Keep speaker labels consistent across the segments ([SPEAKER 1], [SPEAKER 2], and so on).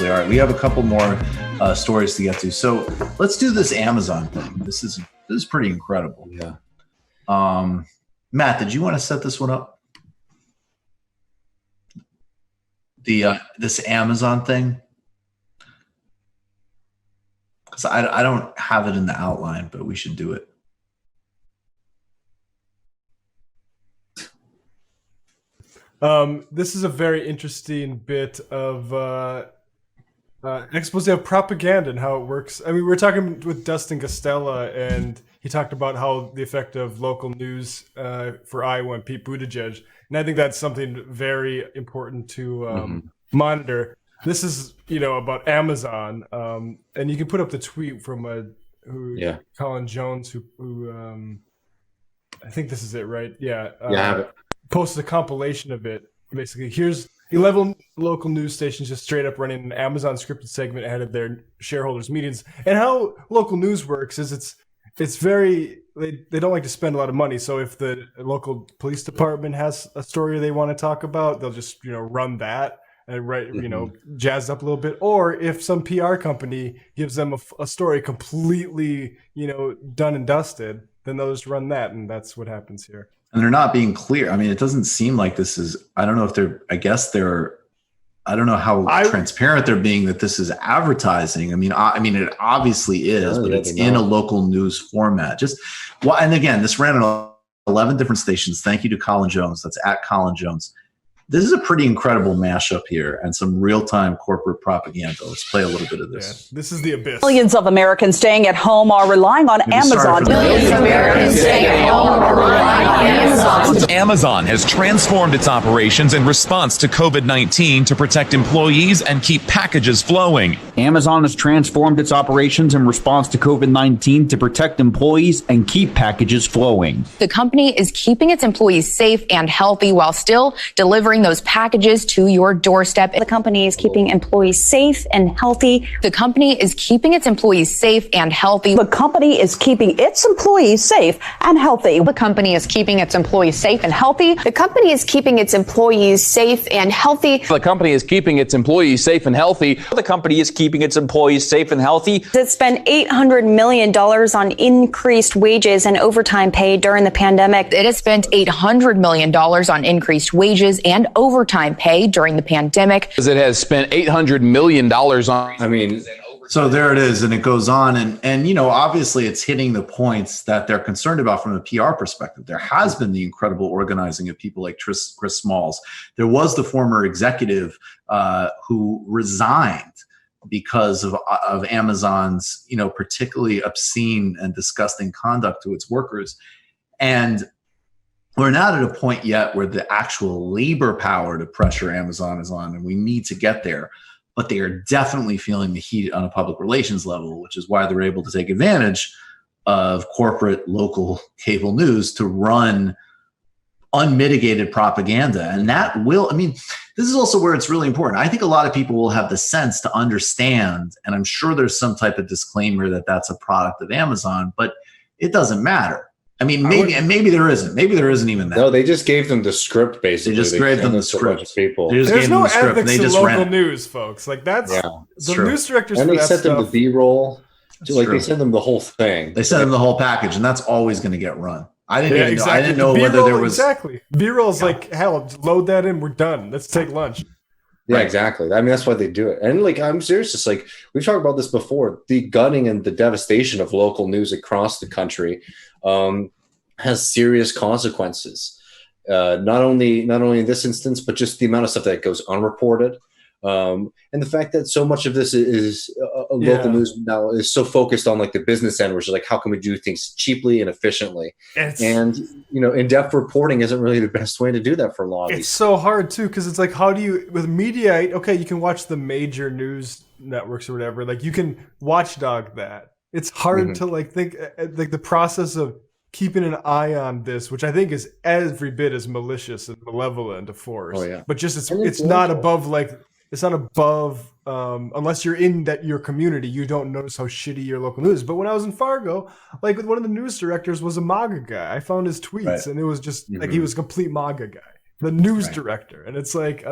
[SPEAKER 1] All right, we have a couple more stories to get to. So let's do this Amazon thing. This is pretty incredible.
[SPEAKER 2] Yeah.
[SPEAKER 1] Matt, did you want to set this one up? This Amazon thing? Because I don't have it in the outline, but we should do it.
[SPEAKER 3] This is a very interesting bit of expose of propaganda and how it works. I mean, we were talking with Dustin Gostella, and he talked about how the effect of local news for Iowa and Pete Buttigieg, and I think that's something very important to monitor. This is, about Amazon, and you can put up the tweet from Colin Jones, who I think this is it, right? Yeah. Posted a compilation of it. Basically, here's 11 local news stations just straight up running an Amazon scripted segment ahead of their shareholders meetings. And how local news works is it's very, they don't like to spend a lot of money. So if the local police department has a story they want to talk about, they'll just, run that and jazz up a little bit. Or if some PR company gives them a story completely, done and dusted, then they'll just run that. And that's what happens here.
[SPEAKER 1] And they're not being clear. I mean, it doesn't seem like this is, I don't know if I don't know how transparent they're being that this is advertising. I mean, it obviously is, but it's in a local news format. And again, this ran on 11 different stations. Thank you to Colin Jones. That's at Colin Jones. This is a pretty incredible mashup here and some real-time corporate propaganda. Let's play a little bit of this.
[SPEAKER 3] Yeah, this is the abyss.
[SPEAKER 4] Millions of Americans staying at home are relying on Amazon.
[SPEAKER 5] Millions of Americans staying at home are relying on Amazon.
[SPEAKER 6] Amazon has transformed its operations in response to COVID-19 to protect employees and keep packages flowing.
[SPEAKER 7] Amazon has transformed its operations in response to COVID-19 to protect employees and keep packages flowing.
[SPEAKER 8] The company is keeping its employees safe and healthy while still delivering those packages to your doorstep.
[SPEAKER 4] The company is keeping employees safe and healthy.
[SPEAKER 8] The company is keeping its employees safe and healthy.
[SPEAKER 4] The company is keeping its employees safe and healthy.
[SPEAKER 8] The company is keeping its employees safe and healthy.
[SPEAKER 9] The company is keeping its employees safe and healthy.
[SPEAKER 10] The company is keeping its employees safe and healthy. The company is keeping its employees safe and healthy.
[SPEAKER 4] It spent $800 million on increased wages and overtime pay during the pandemic.
[SPEAKER 8] It has spent $800 million on increased wages and overtime pay during the pandemic.
[SPEAKER 10] It has spent $800 million on.
[SPEAKER 1] So there it is, and it goes on, and obviously it's hitting the points that they're concerned about from a PR perspective. There has been the incredible organizing of people like Chris Smalls. There was the former executive who resigned because of Amazon's particularly obscene and disgusting conduct to its workers, and we're not at a point yet where the actual labor power to pressure Amazon is on, and we need to get there. But they are definitely feeling the heat on a public relations level, which is why they're able to take advantage of corporate local cable news to run unmitigated propaganda. And that will, this is also where it's really important. I think a lot of people will have the sense to understand, and I'm sure there's some type of disclaimer that that's a product of Amazon, but it doesn't matter. Maybe there isn't. Maybe there isn't even that.
[SPEAKER 2] No, they just gave them the script, basically.
[SPEAKER 1] They just gave them the script.
[SPEAKER 2] People.
[SPEAKER 3] There's no ethics in local news, folks. Like, that's the
[SPEAKER 1] true.
[SPEAKER 3] news directors.
[SPEAKER 2] And
[SPEAKER 3] they
[SPEAKER 2] sent them the B-roll. They sent them the whole thing.
[SPEAKER 1] They sent them the whole package, and that's always going to get run. I didn't know whether there was
[SPEAKER 3] B-roll's like, hell, load that in. We're done. Let's take lunch.
[SPEAKER 2] Yeah, exactly. that's why they do it. And I'm serious. Just like we've talked about this before, the gutting and the devastation of local news across the country has serious consequences. Not only in this instance, but just the amount of stuff that goes unreported. And the fact that so much of this is local news now is so focused on like the business end, which is like, how can we do things cheaply and efficiently? And in-depth reporting isn't really the best way to do that for a lot of these.
[SPEAKER 3] It's so hard too, because it's like, how do you, with media, okay, you can watch the major news networks or whatever, like you can watchdog that. It's hard to think like the process of keeping an eye on this, which I think is every bit as malicious and malevolent a force.
[SPEAKER 2] Oh, yeah.
[SPEAKER 3] But just it's not above unless you're in your community, you don't notice how shitty your local news is. But when I was in Fargo, like one of the news directors was a MAGA guy. I found his tweets and it was just like he was a complete MAGA guy, the news director. And it's like,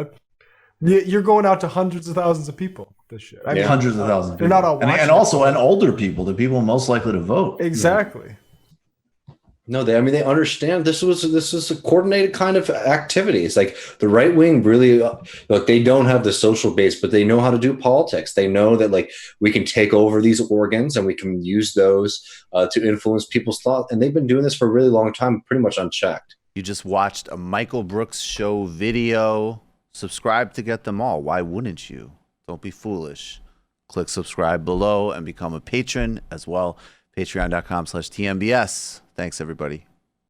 [SPEAKER 3] You're going out to hundreds of thousands of people this year. I mean,
[SPEAKER 1] Hundreds of thousands of
[SPEAKER 3] they're
[SPEAKER 1] people.
[SPEAKER 3] not all watching
[SPEAKER 1] and also and older people, the people most likely to vote.
[SPEAKER 3] exactly.
[SPEAKER 2] No, they understand this was a coordinated kind of activity. It's like the right wing really look, they don't have the social base, but they know how to do politics. They know that like we can take over these organs and we can use those to influence people's thought. And they've been doing this for a really long time, pretty much unchecked.
[SPEAKER 11] You just watched a Michael Brooks show video. Subscribe to get them all. Why wouldn't you? Don't be foolish. Click subscribe below and become a patron as well. Patreon.com/TMBS. Thanks, everybody.